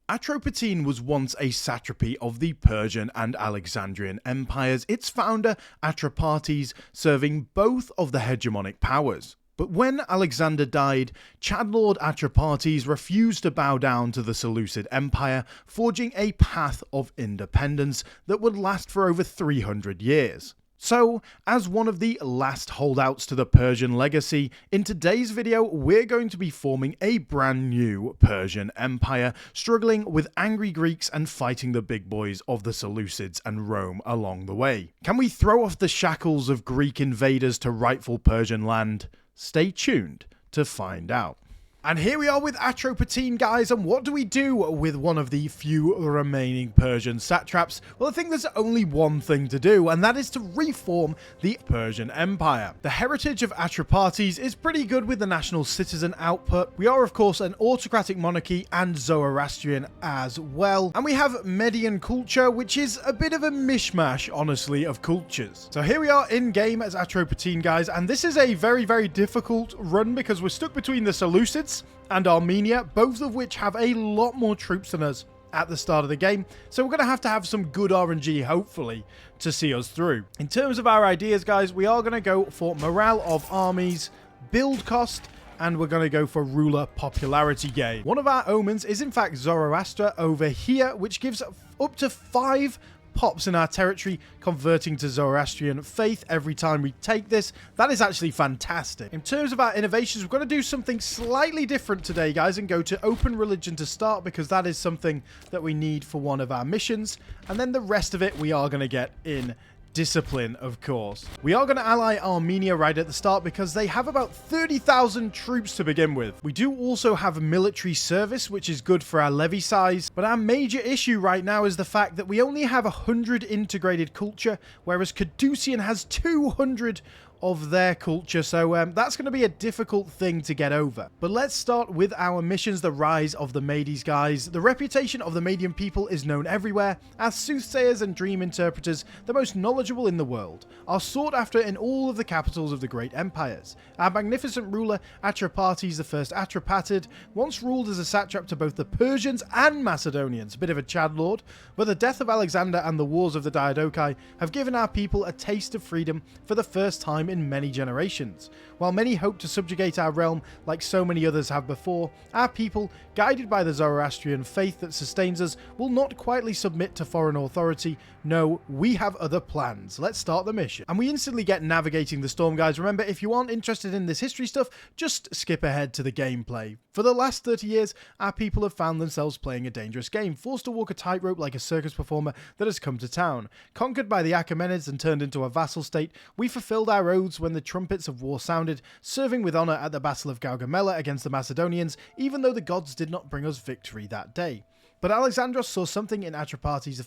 Atropatene was once a satrapy of the Persian and Alexandrian empires, its founder Atropates serving both of the hegemonic powers. But when Alexander died, Chadlord Atropates refused to bow down to the Seleucid Empire, forging a path of independence that would last for over 300 years. So, as one of the last holdouts to the Persian legacy, in today's video we're going to be forming a brand new Persian empire, struggling with angry Greeks and fighting the big boys of the Seleucids and Rome along the way. Can we throw off the shackles of Greek invaders to rightful Persian land? Stay tuned to find out. And here we are with Atropatene, guys, and what do we do with one of the few remaining Persian satraps? Well, I think there's only one thing to do, and that is to reform the Persian Empire. The heritage of Atropates is pretty good with the national citizen output. We are, of course, an autocratic monarchy and Zoroastrian as well. And we have Median culture, which is a bit of a mishmash, honestly, of cultures. So here we are in game as Atropatene, guys, and this is a very, very difficult run because we're stuck between the Seleucids and Armenia, both of which have a lot more troops than us at the start of the game, so we're going to have some good RNG, hopefully, to see us through. In terms of our ideas, guys, we are going to go for morale of armies, build cost, and we're going to go for ruler popularity gain. One of our omens is, in fact, Zoroaster over here, which gives up to 5 pops in our territory, converting to Zoroastrian faith every time we take this. That is actually fantastic. In terms of our innovations, we're going to do something slightly different today, guys, and go to open religion to start, because that is something that we need for one of our missions. And then the rest of it we are going to get in discipline, of course. We are going to ally Armenia right at the start because they have about 30,000 troops to begin with. We do also have military service, which is good for our levy size, but our major issue right now is the fact that we only have 100 integrated culture, whereas Caducean has 200 of their culture, so that's going to be a difficult thing to get over. But let's start with our missions, the rise of the Medes, guys. The reputation of the Median people is known everywhere as soothsayers and dream interpreters, the most knowledgeable in the world, are sought after in all of the capitals of the great empires. Our magnificent ruler, Atropates I Atropatid, once ruled as a satrap to both the Persians and Macedonians, a bit of a Chad lord, but the death of Alexander and the wars of the Diadochi have given our people a taste of freedom for the first time in many generations. While many hope to subjugate our realm like so many others have before, our people, guided by the Zoroastrian faith that sustains us, will not quietly submit to foreign authority. No, we have other plans. Let's start the mission. And we instantly get navigating the storm, guys. Remember, if you aren't interested in this history stuff, just skip ahead to the gameplay. For the last 30 years, our people have found themselves playing a dangerous game, forced to walk a tightrope like a circus performer that has come to town. Conquered by the Achaemenids and turned into a vassal state, we fulfilled our oaths when the trumpets of war sounded, serving with honor at the Battle of Gaugamela against the Macedonians, even though the gods did not bring us victory that day. But Alexandros saw something in Atropates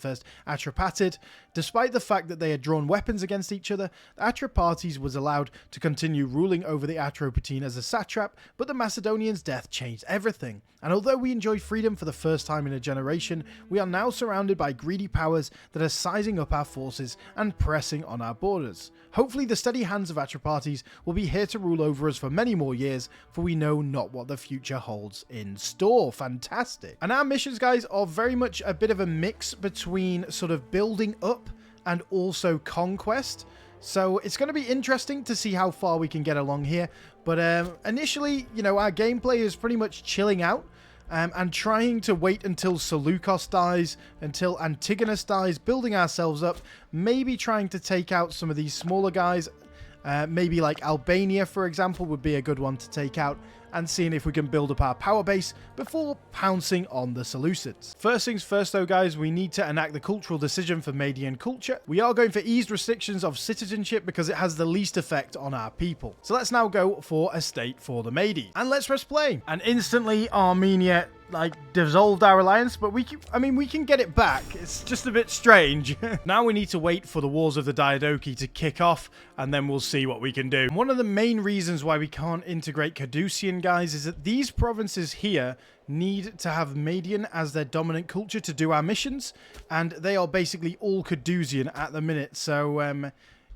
I Atropatid. Despite the fact that they had drawn weapons against each other, Atropates was allowed to continue ruling over the Atropatene as a satrap, but the Macedonians' death changed everything. And although we enjoyed freedom for the first time in a generation, we are now surrounded by greedy powers that are sizing up our forces and pressing on our borders. Hopefully the steady hands of Atropates will be here to rule over us for many more years, for we know not what the future holds in store. Fantastic. And our missions, guys, are very much a bit of a mix between sort of building up and also conquest. So it's going to be interesting to see how far we can get along here. But initially, you know, our gameplay is pretty much chilling out and trying to wait until Seleucus dies, until Antigonus dies, building ourselves up, maybe trying to take out some of these smaller guys. Maybe like Albania, for example, would be a good one to take out, and seeing if we can build up our power base before pouncing on the Seleucids. First things first though, guys, we need to enact the cultural decision for Median culture. We are going for eased restrictions of citizenship because it has the least effect on our people. So let's now go for a state for the Medes. And let's press play. And instantly Armenia dissolved our alliance, but we can get it back. It's just a bit strange. Now we need to wait for the wars of the Diadochi to kick off, and then we'll see what we can do. One of the main reasons why we can't integrate Caducean, guys, is that these provinces here need to have Median as their dominant culture to do our missions, and they are basically all Caducean at the minute. So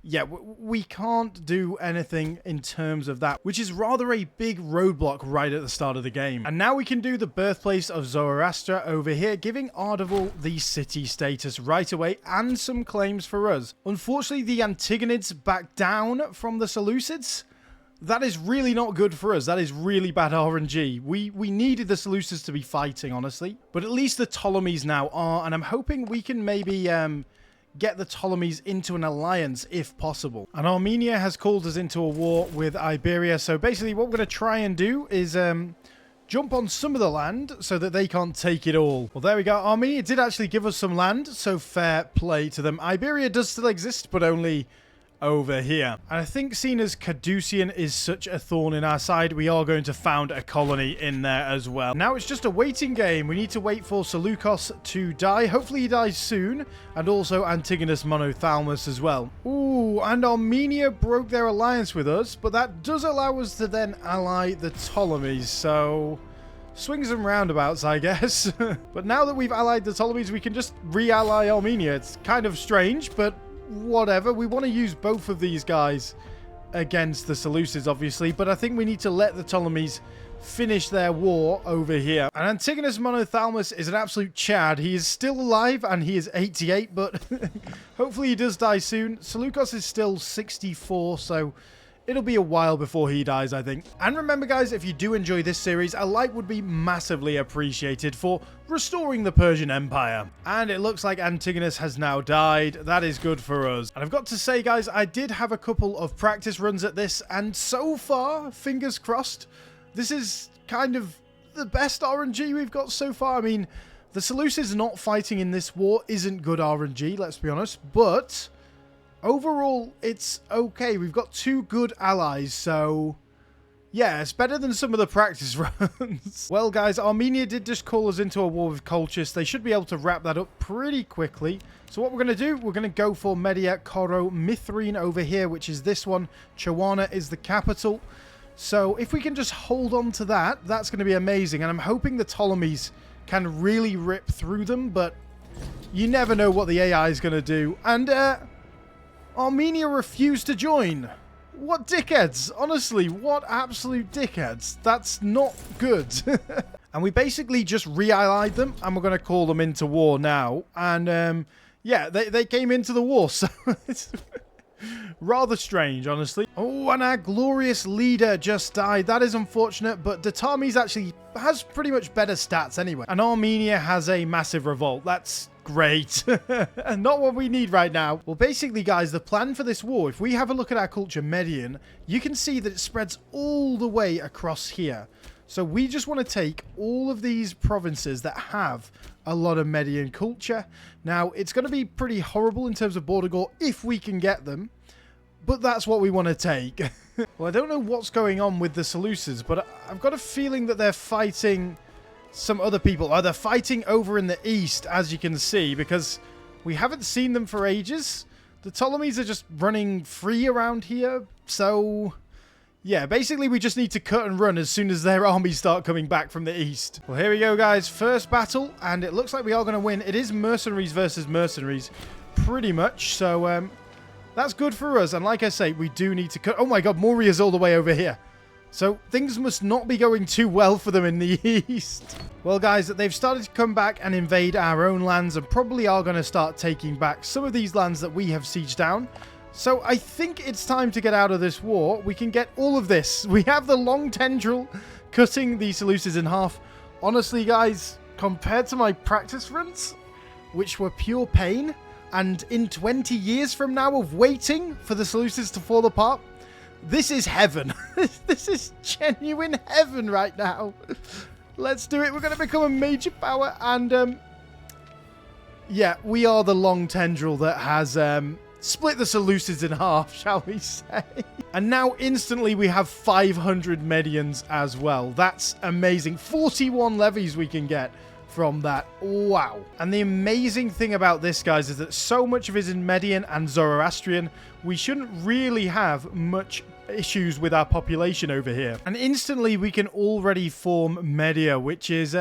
yeah, we can't do anything in terms of that, which is rather a big roadblock right at the start of the game. And now we can do the birthplace of Zoroaster over here, giving Ardabil the city status right away and some claims for us. Unfortunately, the Antigonids back down from the Seleucids. That is really not good for us. That is really bad RNG. We needed the Seleucids to be fighting, honestly. But at least the Ptolemies now are, and I'm hoping we can maybe get the Ptolemies into an alliance if possible. And Armenia has called us into a war with Iberia. So basically what we're going to try and do is jump on some of the land so that they can't take it all. Well, there we go. Armenia did actually give us some land, so fair play to them. Iberia does still exist, but only over here. And I think seeing as Caducean is such a thorn in our side, we are going to found a colony in there as well. Now it's just a waiting game. We need to wait for Seleucus to die. Hopefully he dies soon. And also Antigonus Monothalmus as well. Ooh, and Armenia broke their alliance with us, but that does allow us to then ally the Ptolemies. So swings and roundabouts, I guess. But now that we've allied the Ptolemies, we can just re-ally Armenia. It's kind of strange, but whatever. We want to use both of these guys against the Seleucids, obviously, but I think we need to let the Ptolemies finish their war over here. And Antigonus Monothalmus is an absolute chad. He is still alive and he is 88, but hopefully he does die soon. Seleucus is still 64, so it'll be a while before he dies, I think. And remember, guys, if you do enjoy this series, a like would be massively appreciated for restoring the Persian Empire. And it looks like Antigonus has now died. That is good for us. And I've got to say, guys, I did have a couple of practice runs at this, and so far, fingers crossed, this is kind of the best RNG we've got so far. I mean, the Seleucids not fighting in this war isn't good RNG, let's be honest, but overall, it's okay. We've got two good allies, so yeah, it's better than some of the practice runs. Well, guys, Armenia did just call us into a war with Colchis. They should be able to wrap that up pretty quickly. So what we're going to do, we're going to go for Media, Koro, Mithrine over here, which is this one. Chowana is the capital. So if we can just hold on to that, that's going to be amazing. And I'm hoping the Ptolemies can really rip through them, but you never know what the AI is going to do. And Armenia refused to join. What dickheads. Honestly, what absolute dickheads. That's not good. And we basically just re-allied them, and we're going to call them into war now. And yeah, they came into the war, so it's rather strange, honestly. Oh, and our glorious leader just died. That is unfortunate, but Datames actually has pretty much better stats anyway. And Armenia has a massive revolt. That's great. Not what we need right now. Well, basically, guys, the plan for this war, if we have a look at our culture Median, you can see that it spreads all the way across here. So we just want to take all of these provinces that have a lot of Median culture. Now, it's going to be pretty horrible in terms of border gore if we can get them, but that's what we want to take. Well, I don't know what's going on with the Seleucids, but I've got a feeling that they're fighting some other people. They're fighting over in the east, as you can see, because we haven't seen them for ages. The Ptolemies are just running free around here, so yeah, basically we just need to cut and run as soon as their armies start coming back from the east. Well, here we go, guys. First battle, and it looks like we are going to win. It is mercenaries versus mercenaries, pretty much, so that's good for us. And like I say, we do need to cut. Oh my god, Moria's all the way over here. So things must not be going too well for them in the east. Well, guys, they've started to come back and invade our own lands and probably are going to start taking back some of these lands that we have sieged down. So I think it's time to get out of this war. We can get all of this. We have the long tendril cutting the Seleucids in half. Honestly, guys, compared to my practice runs, which were pure pain, and in 20 years from now of waiting for the Seleucids to fall apart, this is heaven. This is genuine heaven right now. Let's do it. We're going to become a major power. And, yeah, we are the long tendril that has split the Seleucids in half, shall we say. And now, instantly, we have 500 Medians as well. That's amazing. 41 levies we can get from that. Wow. And the amazing thing about this, guys, is that so much of it is in Median and Zoroastrian. We shouldn't really have much issues with our population over here. And instantly we can already form Media, which is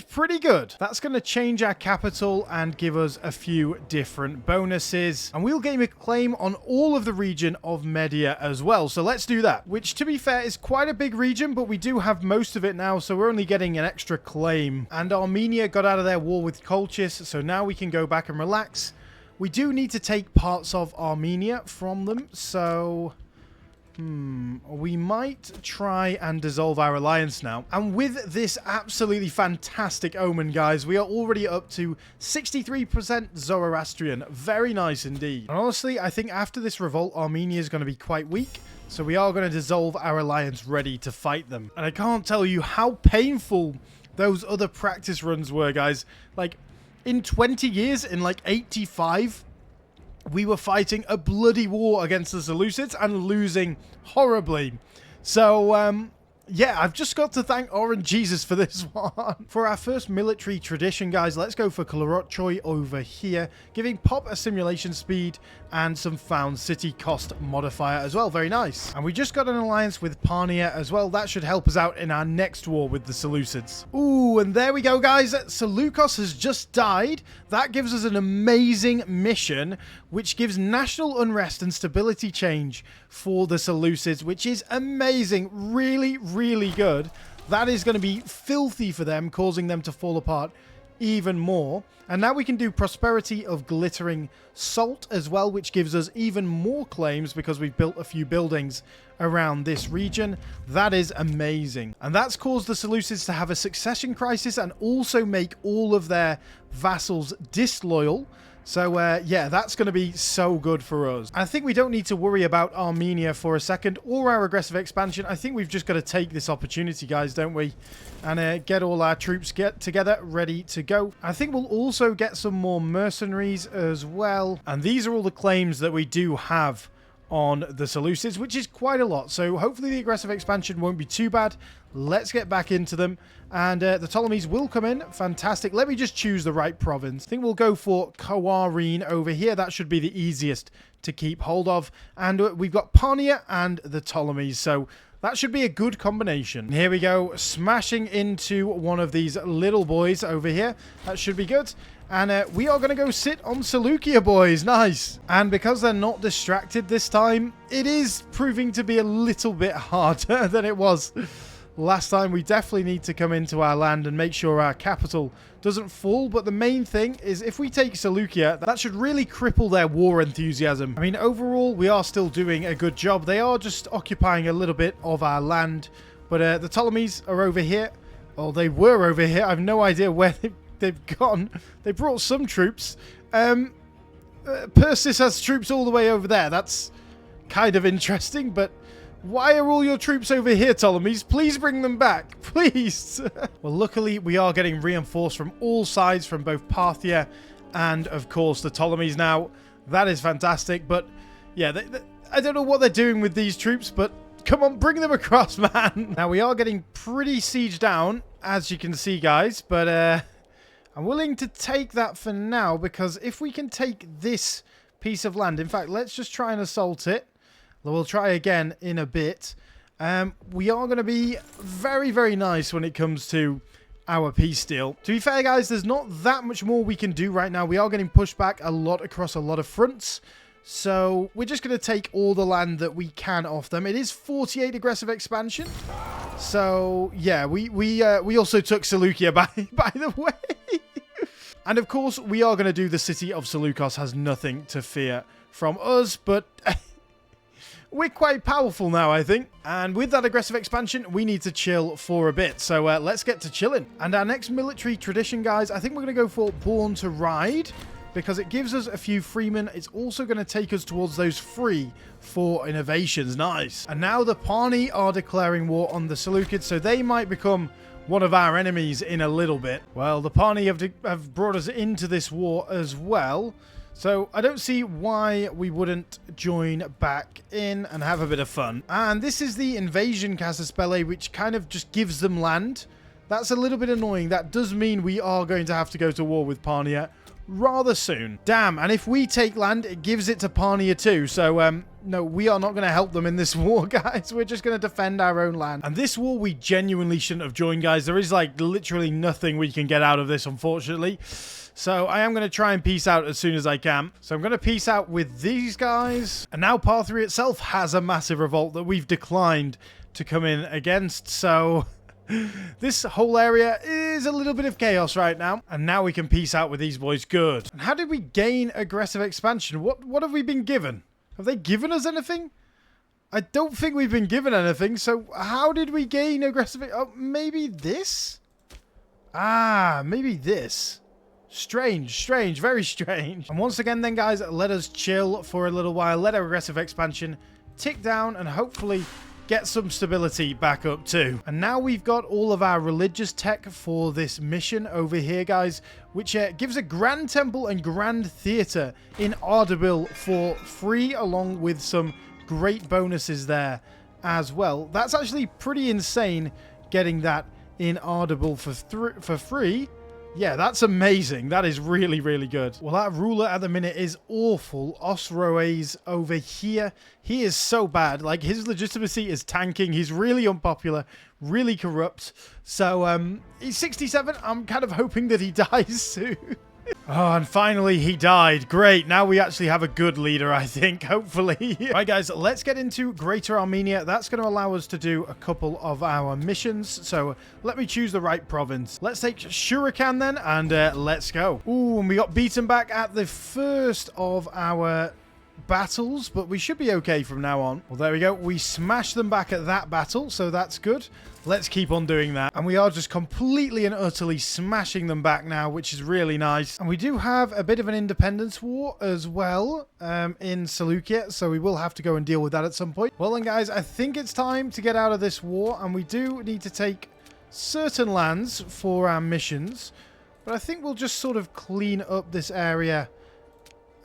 pretty good. That's going to change our capital and give us a few different bonuses. And we'll gain a claim on all of the region of Media as well. So let's do that, which to be fair is quite a big region, but we do have most of it now, so we're only getting an extra claim. And Armenia got out of their war with Colchis, so now we can go back and relax. We do need to take parts of Armenia from them, so we might try and dissolve our alliance now. And with this absolutely fantastic omen, guys, we are already up to 63% Zoroastrian. Very nice indeed. And honestly, I think after this revolt, Armenia is going to be quite weak. So we are going to dissolve our alliance ready to fight them. And I can't tell you how painful those other practice runs were, guys. Like, in 20 years, in like 85... we were fighting a bloody war against the Seleucids and losing horribly. So, yeah, I've just got to thank Orange Jesus for this one. For our first military tradition, guys, let's go for Kalorotchoy over here, giving Pop a simulation speed and some found city cost modifier as well. Very nice. And we just got an alliance with Parnia as well. That should help us out in our next war with the Seleucids. Ooh, and there we go, guys. Seleucus has just died. That gives us an amazing mission, which gives national unrest and stability change for the Seleucids, which is amazing. Really, really good. That is going to be filthy for them, causing them to fall apart even more. And now we can do prosperity of glittering salt as well, which gives us even more claims because we've built a few buildings around this region. That is amazing. And that's caused the Seleucids to have a succession crisis and also make all of their vassals disloyal. So, yeah, that's going to be so good for us. I think we don't need to worry about Armenia for a second or our aggressive expansion. I think we've just got to take this opportunity, guys, don't we? And get all our troops together, ready to go. I think we'll also get some more mercenaries as well. And these are all the claims that we do have on the Seleucids, which is quite a lot. So hopefully the aggressive expansion won't be too bad. Let's get back into them. And the Ptolemies will come in. Fantastic. Let me just choose the right province. I think we'll go for Kawarine over here. That should be the easiest to keep hold of. And we've got Parnia and the Ptolemies. So that should be a good combination. Here we go. Smashing into one of these little boys over here. That should be good. And we are going to go sit on Seleucia, boys. Nice. And because they're not distracted this time, it is proving to be a little bit harder than it was last time. We definitely need to come into our land and make sure our capital doesn't fall. But the main thing is if we take Seleucia, that should really cripple their war enthusiasm. I mean, overall, we are still doing a good job. They are just occupying a little bit of our land. But the Ptolemies are over here. Well, they were over here. I have no idea where they've gone. They brought some troops. Persis has troops all the way over there. That's kind of interesting, but why are all your troops over here, Ptolemies? Please bring them back. Please. Well, luckily, we are getting reinforced from all sides, from both Parthia and, of course, the Ptolemies now. That is fantastic. But, yeah, I don't know what they're doing with these troops, but come on, bring them across, man. Now, we are getting pretty sieged down, as you can see, guys. But I'm willing to take that for now, because if we can take this piece of land... In fact, let's just try and assault it. We'll try again in a bit. We are going to be very, very nice when it comes to our peace deal. To be fair, guys, there's not that much more we can do right now. We are getting pushed back a lot across a lot of fronts. So we're just going to take all the land that we can off them. It is 48 aggressive expansion. So, yeah, we also took Seleucia by the way. And, of course, we are going to do the city of Seleucus has nothing to fear from us. But... we're quite powerful now, I think. And with that aggressive expansion, we need to chill for a bit. So let's get to chilling. And our next military tradition, guys, I think we're going to go for Born to Ride, because it gives us a few freemen. It's also going to take us towards those free for innovations. Nice. And now the Parni are declaring war on the Seleucids, so they might become one of our enemies in a little bit. Well, the Parni have brought us into this war as well. So I don't see why we wouldn't join back in and have a bit of fun. And this is the invasion casus belli, which kind of just gives them land. That's a little bit annoying. That does mean we are going to have to go to war with Parnia rather soon. Damn, and if we take land, it gives it to Parnia too. So, no, we are not going to help them in this war, guys. We're just going to defend our own land. And this war, we genuinely shouldn't have joined, guys. There is, like, literally nothing we can get out of this, unfortunately. So I am going to try and peace out as soon as I can. So I'm going to peace out with these guys. And now Parthia itself has a massive revolt that we've declined to come in against. So this whole area is a little bit of chaos right now. And now we can peace out with these boys. Good. And how did we gain aggressive expansion? What have we been given? Have they given us anything? I don't think we've been given anything. So how did we gain aggressive? Oh, maybe this? Ah, maybe this. Strange, very strange. And once again then, guys, let us chill for a little while. Let our aggressive expansion tick down and hopefully get some stability back up too. And now we've got all of our religious tech for this mission over here, guys, which gives a grand temple and grand theater in Ardabil for free, along with some great bonuses there as well. That's actually pretty insane, getting that in Ardabil for free. Yeah, that's amazing. That is really, really good. Well, that ruler at the minute is awful. Osroes over here. He is so bad. Like, his legitimacy is tanking. He's really unpopular, really corrupt. So, he's 67. I'm kind of hoping that he dies soon. Oh, and finally he died. Great. Now we actually have a good leader, I think, hopefully. Right, guys, let's get into Greater Armenia. That's going to allow us to do a couple of our missions. So let me choose the right province. Let's take Shurikan then, and let's go. Ooh, and we got beaten back at the first of our battles, but we should be okay from now on. Well, there we go. We smashed them back at that battle, so that's good. Let's keep on doing that. And we are just completely and utterly smashing them back now, which is really nice. And we do have a bit of an independence war as well in Seleucia, so we will have to go and deal with that at some point. Well then, guys, I think it's time to get out of this war, and we do need to take certain lands for our missions, but I think we'll just sort of clean up this area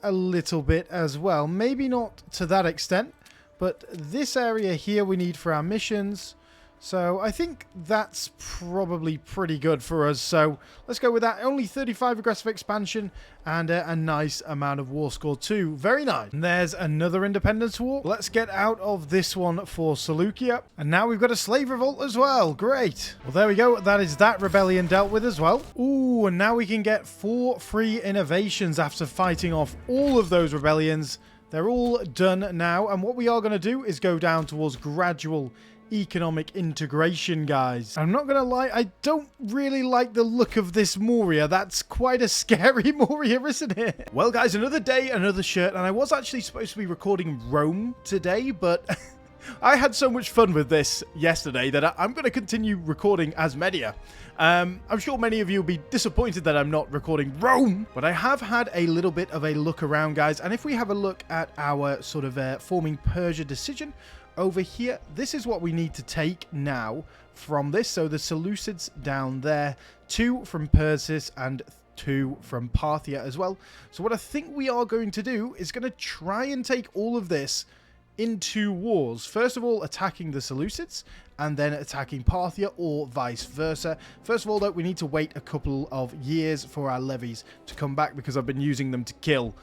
a little bit as well. Maybe not to that extent, but this area here we need for our missions. So I think that's probably pretty good for us. So let's go with that. Only 35 aggressive expansion and a nice amount of war score too. Very nice. And there's another independence war. Let's get out of this one for Seleucia. And now we've got a slave revolt as well. Great. Well, there we go. That is that rebellion dealt with as well. Ooh, and now we can get 4 free innovations after fighting off all of those rebellions. They're all done now. And what we are going to do is go down towards gradual economic integration, guys. I'm not gonna lie, I don't really like the look of this Moria. That's quite a scary Moria, isn't it? Well, guys, another day, another shirt, and I was actually supposed to be recording Rome today, but I had so much fun with this yesterday that I'm going to continue recording as Media. I'm sure many of you will be disappointed that I'm not recording Rome, but I have had a little bit of a look around, guys, and if we have a look at our sort of forming Persia decision over here, this is what we need to take now from this. So the Seleucids down there, 2 from Persis and 2 from Parthia as well. So what I think we are going to do is going to try and take all of this in 2 wars. First of all, attacking the Seleucids and then attacking Parthia, or vice versa. First of all, though, we need to wait a couple of years for our levies to come back because I've been using them to kill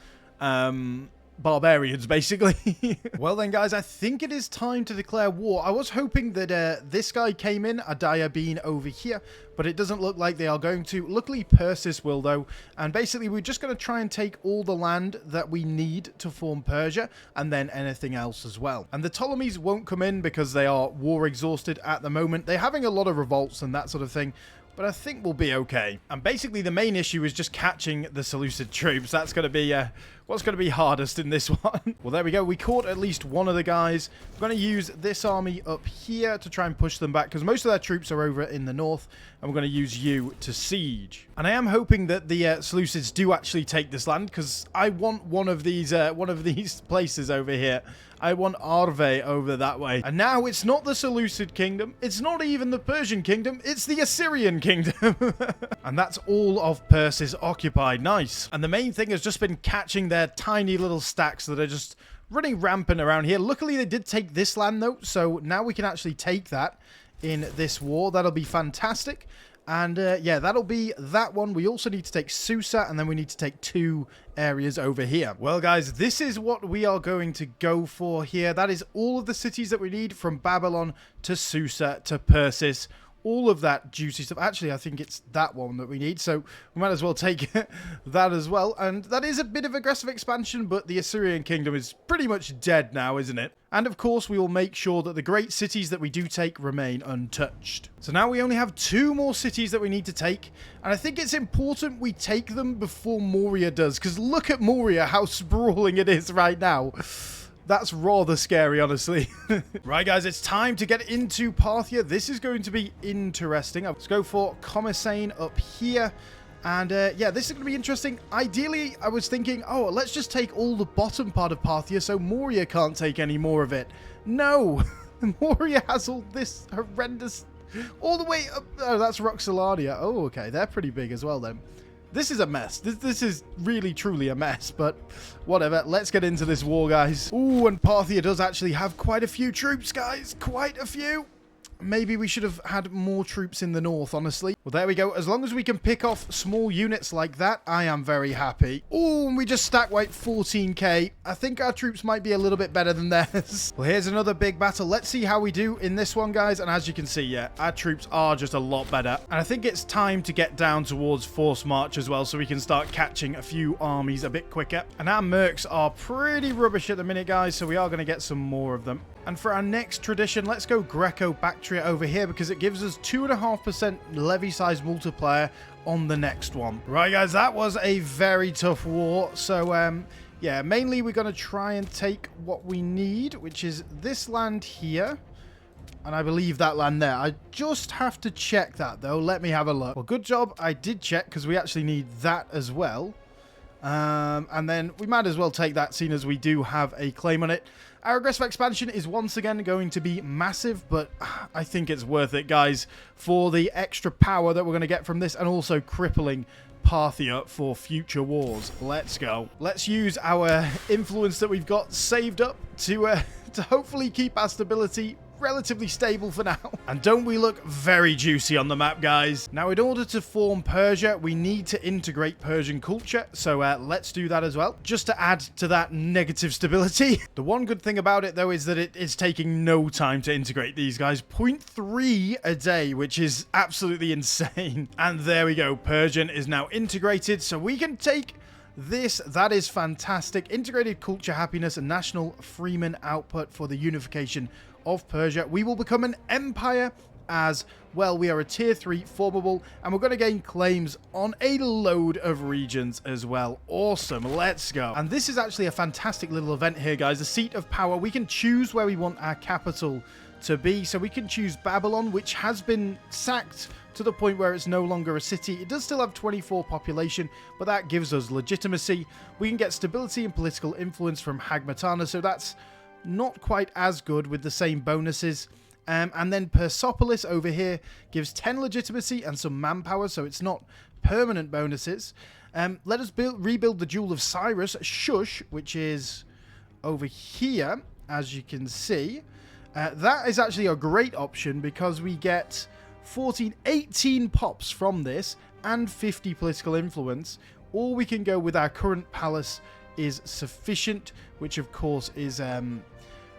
barbarians, basically. Well then, guys, I think it is time to declare war. I was hoping that this guy came in, Adaya being over here, but it doesn't look like they are going to. Luckily, Persis will, though, and basically we're just going to try and take all the land that we need to form Persia, and then anything else as well. And the Ptolemies won't come in because they are war exhausted at the moment. They're having a lot of revolts and that sort of thing, but I think we'll be okay. And basically the main issue is just catching the Seleucid troops. That's going to be what's going to be hardest in this one. Well, there we go. We caught at least one of the guys. We're going to use this army up here to try and push them back, because most of their troops are over in the north, and we're going to use you to siege. And I am hoping that the Seleucids do actually take this land, because I want one of these places over here. I want Arve over that way. And now it's not the Seleucid kingdom. It's not even the Persian kingdom. It's the Assyrian kingdom. And that's all of Persis occupied. Nice. And the main thing has just been catching their tiny little stacks that are just running rampant around here. Luckily, they did take this land, though. So now we can actually take that in this war. That'll be fantastic. And yeah, that'll be that one. We also need to take Susa, and then we need to take 2 areas over here. Well, guys, this is what we are going to go for here. That is all of the cities that we need, from Babylon to Susa to Persis. All of that juicy stuff. Actually, I think it's that one that we need, so we might as well take that as well. And that is a bit of aggressive expansion, but the Assyrian kingdom is pretty much dead now, isn't it? And of course, we will make sure that the great cities that we do take remain untouched. So now we only have 2 more cities that we need to take, and I think it's important we take them before Moria does, because look at Moria, how sprawling it is right now. That's rather scary, honestly. Right, guys, it's time to get into Parthia. This is going to be interesting. Let's go for Commercein up here. And, yeah, this is going to be interesting. Ideally, I was thinking, oh, let's just take all the bottom part of Parthia so Moria can't take any more of it. No! Moria has all this horrendous... all the way up... oh, that's Roxolania. Oh, okay. They're pretty big as well, then. This is a mess. This is really, truly a mess, but whatever. Let's get into this war, guys. Ooh, and Parthia does actually have quite a few troops, guys. Quite a few. Maybe we should have had more troops in the north, honestly. Well, there we go. As long as we can pick off small units like that, I am very happy. Ooh, and we just stack weight 14k. I think our troops might be a little bit better than theirs. Well, here's another big battle. Let's see how we do in this one, guys. And as you can see, yeah, our troops are just a lot better. And I think it's time to get down towards force march as well, so we can start catching a few armies a bit quicker. And our mercs are pretty rubbish at the minute, guys, so we are going to get some more of them. And for our next tradition, let's go Greco-Bactria over here, because it gives us 2.5% levy size multiplier on the next one. Right, guys, that was a very tough war. So, yeah, mainly we're going to try and take what we need, which is this land here. And I believe that land there. I just have to check that, though. Let me have a look. Well, good job. I did check, because we actually need that as well. And then we might as well take that, seeing as we do have a claim on it. Our aggressive expansion is once again going to be massive, but I think it's worth it, guys, for the extra power that we're going to get from this, and also crippling Parthia for future wars. Let's go. Let's use our influence that we've got saved up to hopefully keep our stability relatively stable for now. And don't we look very juicy on the map, guys? Now, in order to form Persia, we need to integrate Persian culture. So let's do that as well, just to add to that negative stability. The one good thing about it, though, is that it is taking no time to integrate these guys. 0.3 a day, which is absolutely insane. And there we go. Persian is now integrated, so we can take this. That is fantastic. Integrated culture, happiness, and national freeman output for the unification of Persia. We will become an empire as well. We are a tier 3 formable, and we're going to gain claims on a load of regions as well. Awesome. Let's go. And this is actually a fantastic little event here, guys. The seat of power. We can choose where we want our capital to be. So we can choose Babylon, which has been sacked to the point where it's no longer a city. It does still have 24 population, but that gives us legitimacy. We can get stability and political influence from Hagmatana, so that's not quite as good with the same bonuses. And then Persepolis over here gives 10 legitimacy and some manpower, so it's not permanent bonuses. Let us rebuild the Jewel of Cyrus, Shush, which is over here, as you can see. That is actually a great option because we get 18 pops from this and 50 political influence. Or we can go with our current palace is sufficient, which of course is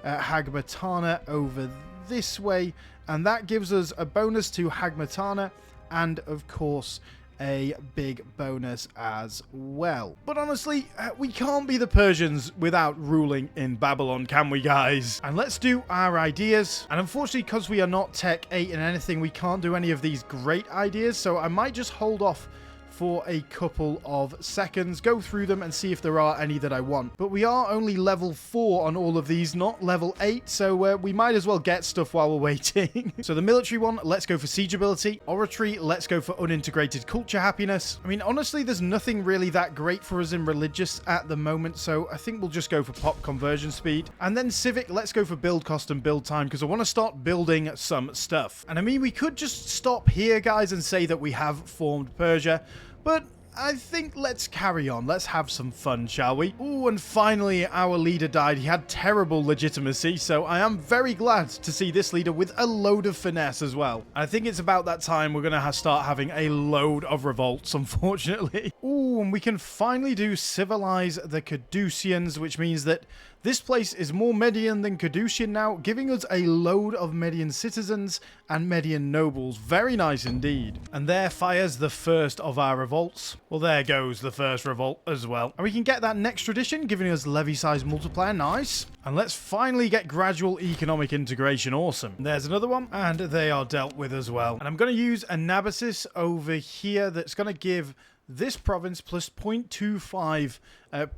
Hagmatana over this way, and that gives us a bonus to Hagmatana and of course a big bonus as well. But honestly, we can't be the Persians without ruling in Babylon, can we, guys? And let's do our ideas. And unfortunately, because we are not tech 8 in anything, we can't do any of these great ideas, so I might just hold off for a couple of seconds, go through them and see if there are any that I want. But we are only level 4 on all of these, not level 8, so we might as well get stuff while we're waiting. So the military one, let's go for siege ability. Oratory, let's go for unintegrated culture happiness. I mean, honestly, there's nothing really that great for us in religious at the moment, so I think we'll just go for pop conversion speed. And then civic, let's go for build cost and build time, because I want to start building some stuff. And I mean, we could just stop here, guys, and say that we have formed Persia, but I think let's carry on. Let's have some fun, shall we? Ooh, and finally our leader died. He had terrible legitimacy, so I am very glad to see this leader with a load of finesse as well. I think it's about that time we're going to start having a load of revolts, unfortunately. Ooh, and we can finally do civilize the Caduceans, which means that this place is more Median than Caducean now, giving us a load of Median citizens and Median nobles. Very nice indeed. And there fires the first of our revolts. Well, there goes the first revolt as well. And we can get that next tradition, giving us levy size multiplier. Nice. And let's finally get gradual economic integration. Awesome. There's another one. And they are dealt with as well. And I'm going to use Anabasis over here that's going to give this province plus 0.25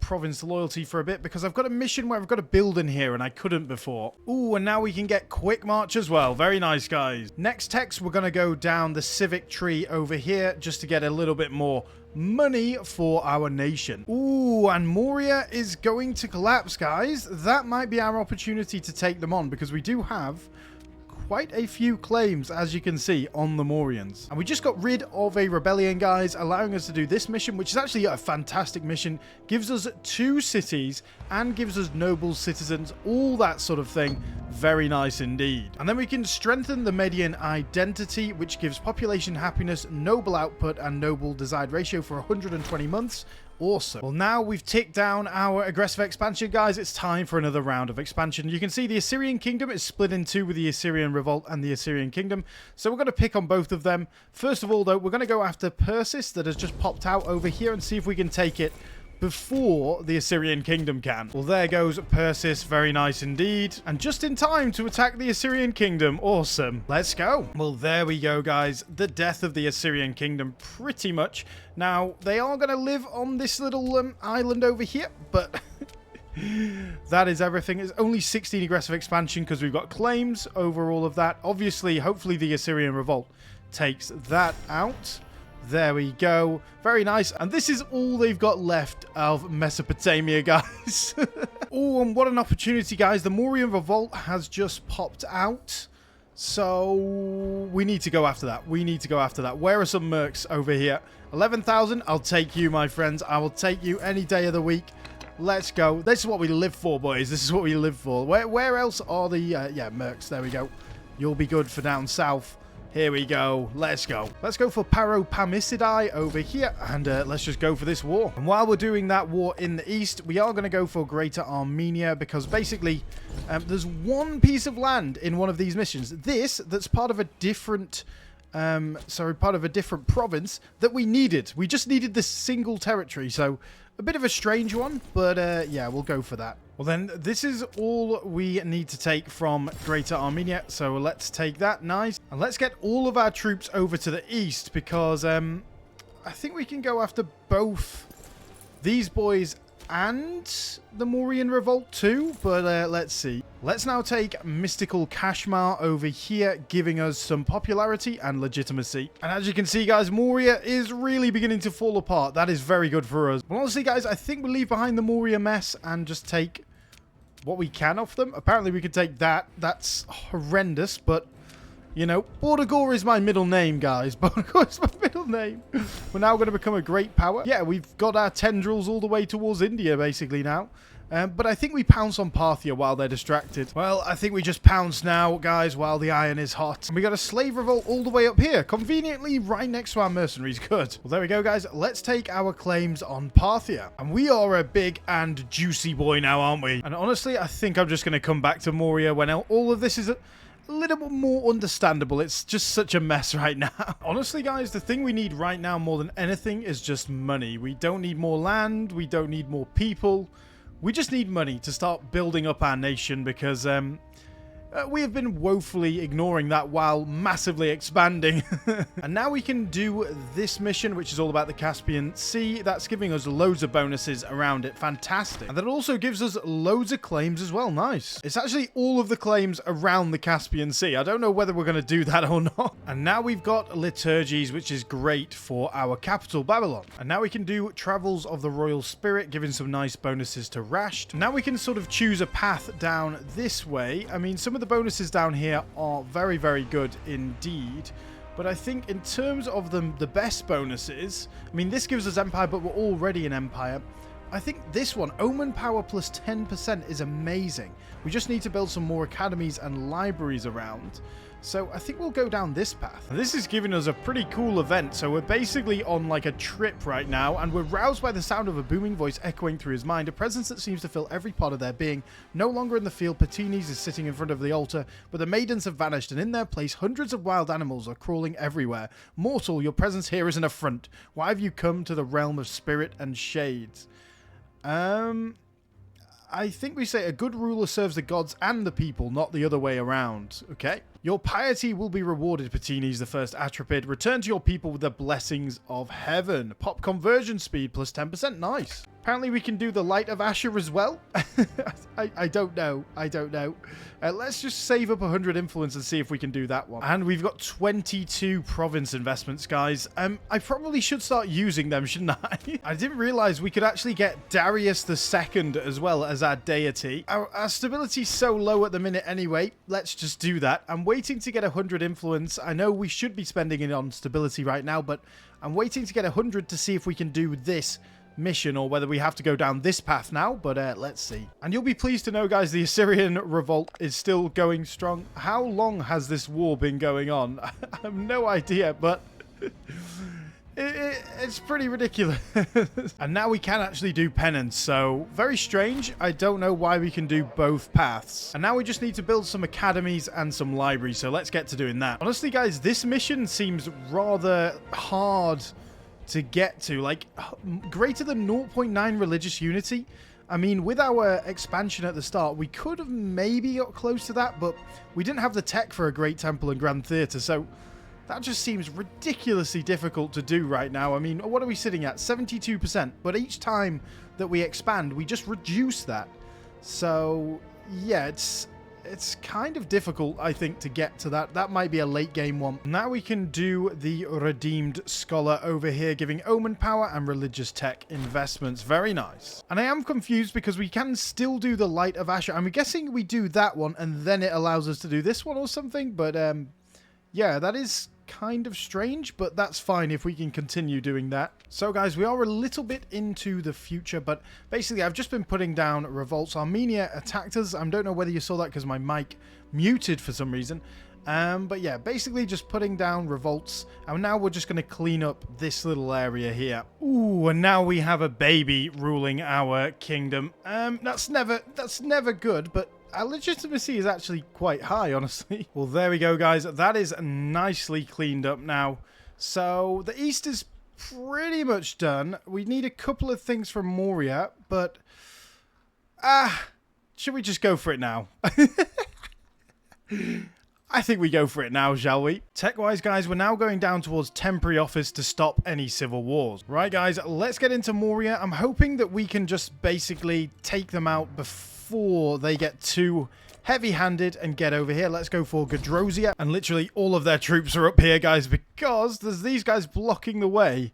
province loyalty for a bit, because I've got a mission where I've got to build in here and I couldn't before. Ooh, and now we can get quick march as well. Very nice, guys. Next text, we're going to go down the civic tree over here just to get a little bit more money for our nation. Ooh, and Moria is going to collapse, guys. That might be our opportunity to take them on, because we do have quite a few claims, as you can see, on the Mauryaans. And we just got rid of a rebellion, guys, allowing us to do this mission, which is actually a fantastic mission. Gives us 2 cities and gives us noble citizens, all that sort of thing. Very nice indeed. And then we can strengthen the Median identity, which gives population happiness, noble output, and noble desired ratio for 120 months. Awesome. Well, now we've ticked down our aggressive expansion, guys. It's time for another round of expansion. You can see the Assyrian Kingdom is split in 2 with the Assyrian Revolt and the Assyrian Kingdom. So we're going to pick on both of them. First of all, though, we're going to go after Persis that has just popped out over here and see if we can take it before the Assyrian Kingdom can. Well, there goes Persis. Very nice indeed. And just in time to attack the Assyrian Kingdom. Awesome. Let's go. Well, there we go, guys. The death of the Assyrian Kingdom, pretty much. Now, they are going to live on this little island over here, but that is everything. It's only 16 aggressive expansion because we've got claims over all of that. Obviously, hopefully the Assyrian Revolt takes that out. There we go. Very nice. And this is all they've got left of Mesopotamia, guys. Oh, and what an opportunity, guys. The Mauryan Revolt has just popped out. So we need to go after that. We need to go after that. Where are some mercs over here? 11,000. I'll take you, my friends. I will take you any day of the week. Let's go. This is what we live for, boys. This is what we live for. Where else are the... yeah, mercs. There we go. You'll be good for down south. Here we go. Let's go. Let's go for Paropamisidae over here, and let's just go for this war. And while we're doing that war in the east, we are going to go for Greater Armenia, because basically there's one piece of land in one of these missions. That's part of a different... part of a different province that we needed. We just needed this single territory, so a bit of a strange one, but yeah, we'll go for that. Well, then, this is all we need to take from Greater Armenia, so let's take that. Nice. And let's get all of our troops over to the east, because I think we can go after both these boys and the Mauryan Revolt too, but let's see. Let's now take Mystical Kashmar over here, giving us some popularity and legitimacy. And as you can see, guys, Moria is really beginning to fall apart. That is very good for us. Well, honestly, guys, I think we'll leave behind the Moria mess and just take what we can off them. Apparently, we could take that. That's horrendous, but... you know, Bordogor is my middle name, guys. Bordogor is my middle name. We're now going to become a great power. Yeah, we've got our tendrils all the way towards India, basically, now. But I think we pounce on Parthia while they're distracted. Well, I think we just pounce now, guys, while the iron is hot. And we got a slave revolt all the way up here, conveniently right next to our mercenaries. Good. Well, there we go, guys. Let's take our claims on Parthia. And we are a big and juicy boy now, aren't we? And honestly, I think I'm just going to come back to Moria when all of this is... a little bit more understandable. It's just such a mess right now. Honestly, guys, the thing we need right now more than anything is just money. We don't need more land. We don't need more people. We just need money to start building up our nation, because we have been woefully ignoring that while massively expanding. And now we can do this mission, which is all about the Caspian Sea. That's giving us loads of bonuses around it. Fantastic. And that also gives us loads of claims as well. Nice. It's actually all of the claims around the Caspian Sea. I don't know whether we're going to do that or not. And now we've got liturgies, which is great for our capital, Babylon. And now we can do Travels of the Royal Spirit, giving some nice bonuses to Rasht. Now we can sort of choose a path down this way. I mean, some of the bonuses down here are very, very good indeed. But I think in terms of the best bonuses, I mean, this gives us Empire, but we're already an Empire. I think this one, Omen Power plus 10%, is amazing. We just need to build some more academies and libraries around. So I think we'll go down this path. And this is giving us a pretty cool event. So we're basically on like a trip right now, and we're roused by the sound of a booming voice echoing through his mind, a presence that seems to fill every part of their being. No longer in the field, Patinis is sitting in front of the altar, but the maidens have vanished, and in their place, hundreds of wild animals are crawling everywhere. Mortal, your presence here is an affront. Why have you come to the realm of spirit and shades? I think we say a good ruler serves the gods and the people, not the other way around. Okay. Your piety will be rewarded, Patinis, the first Atripid. Return to your people with the blessings of heaven. Pop conversion speed plus 10%. Nice. Apparently we can do the Light of Asher as well. I don't know. I don't know. Let's just save up 100 influence and see if we can do that one. And we've got 22 province investments, guys. I probably should start using them, shouldn't I? I didn't realize we could actually get Darius II as well as our deity. Our stability's so low at the minute anyway. Let's just do that. I'm waiting to get 100 influence. I know we should be spending it on stability right now, but I'm waiting to get 100 to see if we can do this mission or whether we have to go down this path now, but let's see. And you'll be pleased to know, guys, the Assyrian revolt is still going strong. How long has this war been going on? I have no idea, but it's pretty ridiculous. And now we can actually do penance, so very strange. I don't know why we can do both paths. And now we just need to build some academies and some libraries, so let's get to doing that. Honestly, guys, this mission seems rather hard to get to, like greater than 0.9 religious unity. I mean, with our expansion at the start, we could have maybe got close to that, but we didn't have the tech for a great temple and grand theater, so that just seems ridiculously difficult to do right now. I mean, what are we sitting at? 72%, but each time that we expand, we just reduce that. So yeah, it's kind of difficult, I think, to get to that. That might be a late game one. Now we can do the Redeemed Scholar over here, giving Omen Power and Religious Tech investments. Very nice. And I am confused because we can still do the Light of Asher. I'm guessing we do that one and then it allows us to do this one or something. But yeah, that is kind of strange, but that's fine if we can continue doing that. So guys, we are a little bit into the future, but basically I've just been putting down revolts. Armenia attacked us. I don't know whether you saw that because my mic muted for some reason. But yeah, basically just putting down revolts, and now we're just going to clean up this little area here. Ooh, and now we have a baby ruling our kingdom. That's never good, but our legitimacy is actually quite high, honestly. Well, there we go, guys. That is nicely cleaned up now. So the east is pretty much done. We need a couple of things from Moria, but should we just go for it now? I think we go for it now, shall we? Tech-wise, guys, we're now going down towards temporary office to stop any civil wars. Right, guys, let's get into Moria. I'm hoping that we can just basically take them out before they get too heavy-handed and get over here. Let's go for Gadrosia. And literally all of their troops are up here, guys, because there's these guys blocking the way.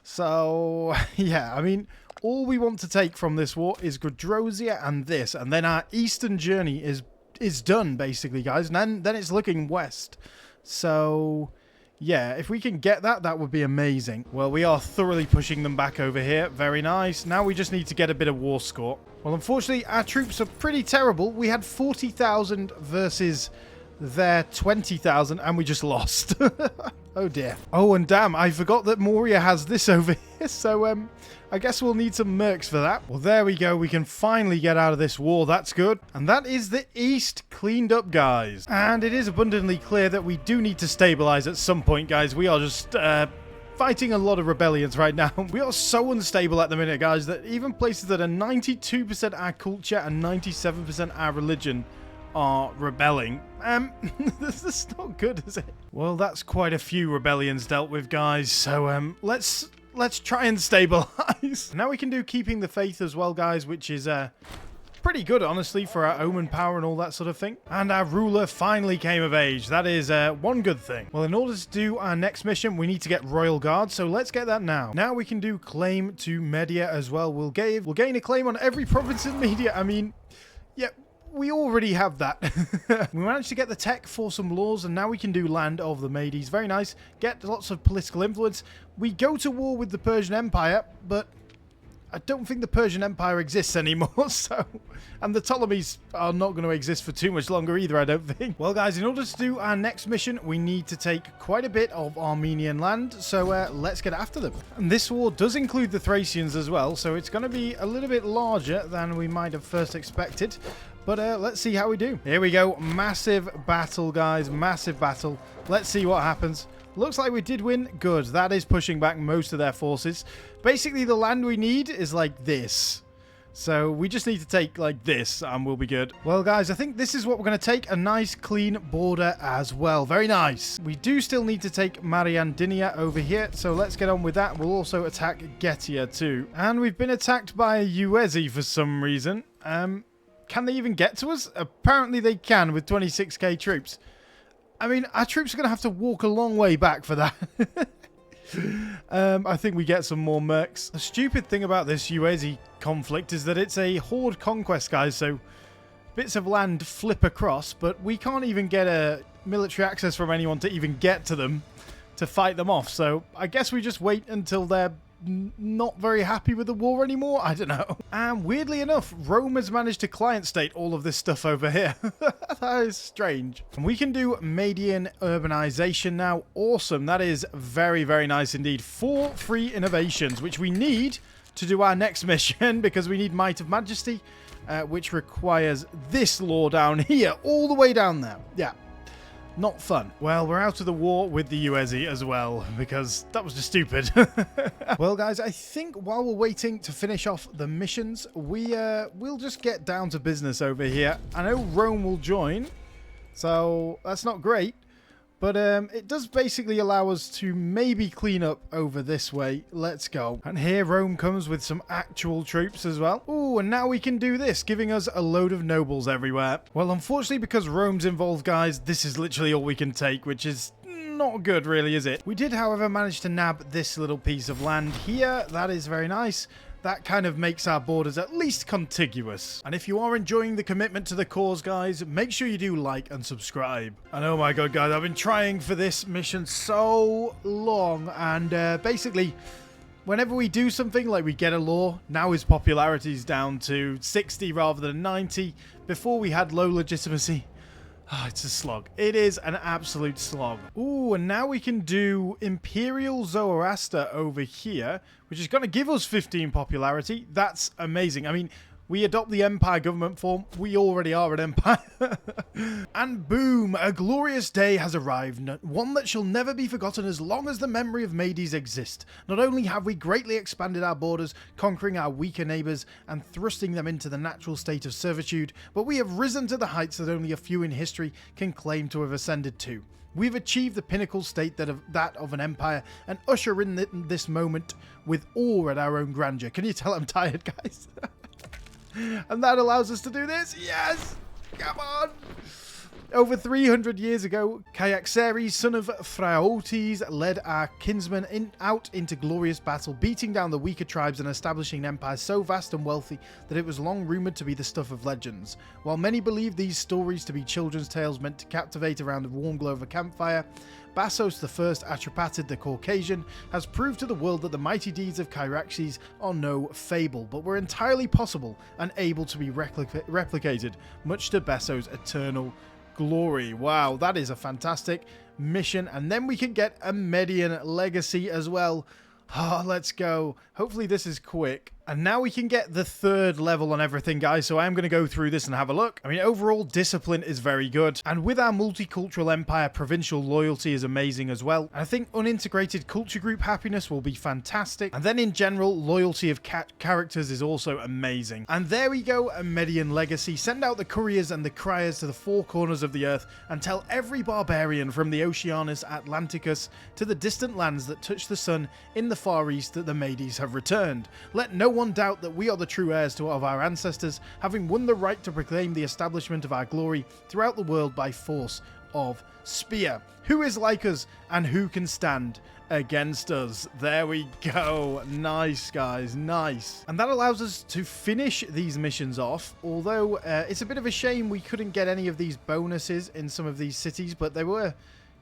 So, yeah, I mean, all we want to take from this war is Gadrosia and this. And then our eastern journey is done, basically, guys. And then it's looking west. So yeah, if we can get that, that would be amazing. Well, we are thoroughly pushing them back over here. Very nice. Now we just need to get a bit of war score. Well, unfortunately, our troops are pretty terrible. We had 40,000 versus their 20,000, and we just lost. Oh, dear. Oh, and damn, I forgot that Moria has this over here. So, I guess we'll need some mercs for that. Well, there we go. We can finally get out of this war. That's good. And that is the East cleaned up, guys. And it is abundantly clear that we do need to stabilize at some point, guys. We are just fighting a lot of rebellions right now. We are so unstable at the minute, guys, that even places that are 92% our culture and 97% our religion are rebelling. This is not good, is it? Well, that's quite a few rebellions dealt with, guys. So, let's try and stabilize. Now we can do keeping the faith as well, guys, which is pretty good, honestly, for our omen power and all that sort of thing. And our ruler finally came of age. That is one good thing. Well, in order to do our next mission, we need to get Royal Guard, so let's get that now. Now we can do claim to Media as well. We'll gain a claim on every province in Media. I mean, yeah, we already have that. We managed to get the tech for some laws, and now we can do land of the Medes. Very nice. Get lots of political influence. We go to war with the Persian Empire, but I don't think the Persian Empire exists anymore, so... And the Ptolemies are not going to exist for too much longer either, I don't think. Well, guys, in order to do our next mission, we need to take quite a bit of Armenian land, so let's get after them. And this war does include the Thracians as well, so it's going to be a little bit larger than we might have first expected. But let's see how we do. Here we go. Massive battle, guys. Massive battle. Let's see what happens. Looks like we did win. Good. That is pushing back most of their forces. Basically, the land we need is like this. So we just need to take like this and we'll be good. Well, guys, I think this is what we're going to take. A nice clean border as well. Very nice. We do still need to take Mariandinia over here. So let's get on with that. We'll also attack Getia too. And we've been attacked by a Uezi for some reason. Can they even get to us? Apparently they can with 26k troops. I mean, our troops are going to have to walk a long way back for that. I think we get some more mercs. The stupid thing about this Uezi conflict is that it's a horde conquest, guys, so bits of land flip across, but we can't even get a military access from anyone to even get to them to fight them off. So I guess we just wait until they're not very happy with the war anymore. I don't know. And weirdly enough, Rome has managed to client state all of this stuff over here. That is strange. And we can do Median urbanization now. Awesome. That is very, very nice indeed. 4 free innovations, which we need to do our next mission because we need Might of Majesty, which requires this law down here, all the way down there. Yeah. Not fun. Well, we're out of the war with the Uezi as well, because that was just stupid. Well, guys, I think while we're waiting to finish off the missions, we'll just get down to business over here. I know Rome will join, so that's not great. But it does basically allow us to maybe clean up over this way. Let's go. And here Rome comes with some actual troops as well. Ooh, and now we can do this, giving us a load of nobles everywhere. Well, unfortunately, because Rome's involved, guys, this is literally all we can take, which is not good, really, is it? We did, however, manage to nab this little piece of land here. That is very nice. That kind of makes our borders at least contiguous. And if you are enjoying the commitment to the cause, guys, make sure you do like and subscribe. And oh my god, guys, I've been trying for this mission so long. And basically, whenever we do something like we get a law, now his popularity is down to 60 rather than 90. Before we had low legitimacy. Oh, it's a slog. It is an absolute slog. Ooh, and now we can do Imperial Zoroaster over here, which is going to give us 15 popularity. That's amazing. I mean, we adopt the empire government form. We already are an empire. And boom, a glorious day has arrived. One that shall never be forgotten as long as the memory of Medes exists. Not only have we greatly expanded our borders, conquering our weaker neighbours and thrusting them into the natural state of servitude, but we have risen to the heights that only a few in history can claim to have ascended to. We've achieved the pinnacle state that of an empire and usher in this moment with awe at our own grandeur. Can you tell I'm tired, guys? And that allows us to do this. Yes! Come on! Over 300 years ago, Cyaxares, son of Phraortes, led our kinsmen out into glorious battle, beating down the weaker tribes and establishing an empire so vast and wealthy that it was long rumoured to be the stuff of legends. While many believe these stories to be children's tales meant to captivate around a warm glow of a campfire, Bassos I Atropatid the Caucasian has proved to the world that the mighty deeds of Cyaxares are no fable, but were entirely possible and able to be replicated, much to Bassos' eternal glory. Wow, that is a fantastic mission. And then we can get a Median legacy as well. Oh, let's go. Hopefully this is quick. And now we can get the 3rd level on everything, guys. So I am going to go through this and have a look. I mean, overall, discipline is very good. And with our multicultural empire, provincial loyalty is amazing as well. And I think unintegrated culture group happiness will be fantastic. And then in general, loyalty of characters is also amazing. And there we go, a Median legacy. Send out the couriers and the criers to the 4 corners of the earth and tell every barbarian from the Oceanus Atlanticus to the distant lands that touch the sun in the Far East that the Medes have returned. Let no one doubt that we are the true heirs of our ancestors, having won the right to proclaim the establishment of our glory throughout the world by force of spear. Who is like us and who can stand against us. There we go. Nice, guys. Nice. And that allows us to finish these missions off, although it's a bit of a shame we couldn't get any of these bonuses in some of these cities, but they were,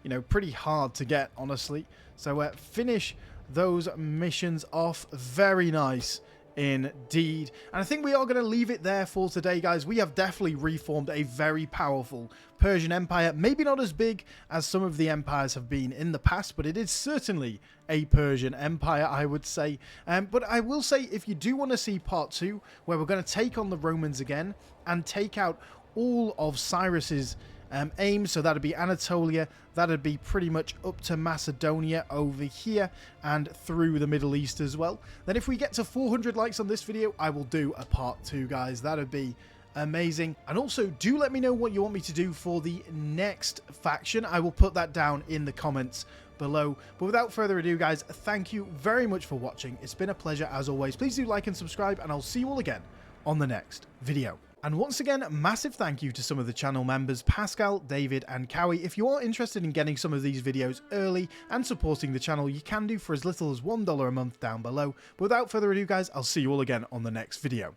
you know, pretty hard to get, honestly. So finish those missions off. Very nice indeed. And I think we are going to leave it there for today, guys. We have definitely reformed a very powerful Persian Empire. Maybe not as big as some of the empires have been in the past, but it is certainly a Persian Empire, I would say. But I will say, if you do want to see part 2, where we're going to take on the Romans again and take out all of Cyrus's aim, so that'd be Anatolia, that'd be pretty much up to Macedonia over here and through the Middle East as well. Then if we get to 400 likes on this video, I will do a part 2, guys. That'd be amazing. And also, do let me know what you want me to do for the next faction. I will put that down in the comments below. But without further ado, guys, thank you very much for watching. It's been a pleasure as always. Please do like and subscribe, and I'll see you all again on the next video. And once again, massive thank you to some of the channel members, Pascal, David, and Cowie. If you are interested in getting some of these videos early and supporting the channel, you can do for as little as $1 a month down below. But without further ado, guys, I'll see you all again on the next video.